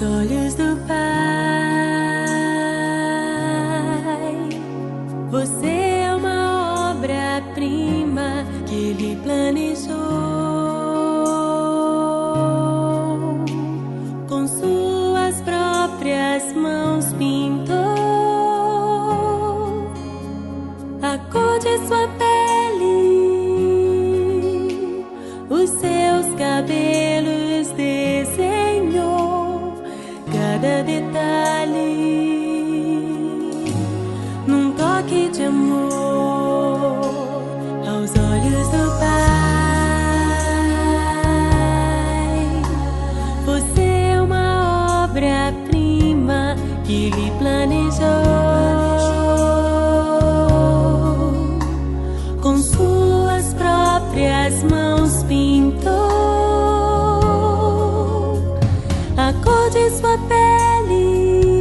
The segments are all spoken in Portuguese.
olhos do Pai. Você é uma obra-prima que Ele planejou, com suas próprias mãos pintou a cor de sua pele, os seus cabelos desenhou cada detalhe, num toque de amor aos olhos do Pai. Você é uma obra-prima que Ele planejou, com suas próprias mãos pintou a cor de sua pele,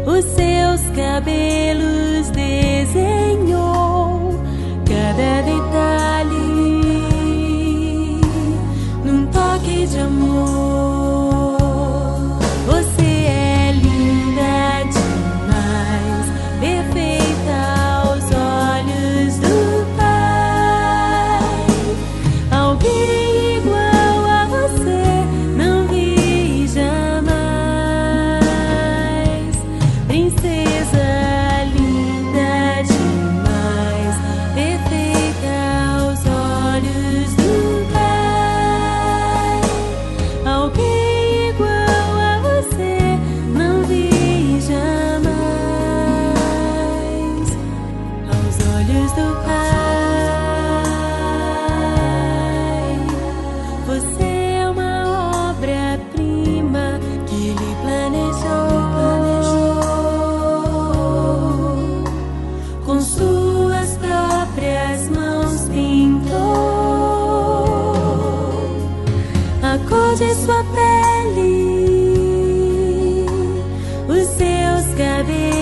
os seus cabelos desenhou cada detalhe, num toque de amor. Você é linda demais, perfeita aos olhos do Pai. Alguém igual a você não vi jamais. Princesa linda demais, perfeita aos olhos do Pai. Alguém igual a você não vi jamais. Aos olhos do Pai, você é uma obra-prima que Ele planejou, com suas próprias mãos pintou a cor de sua pele, os seus cabelos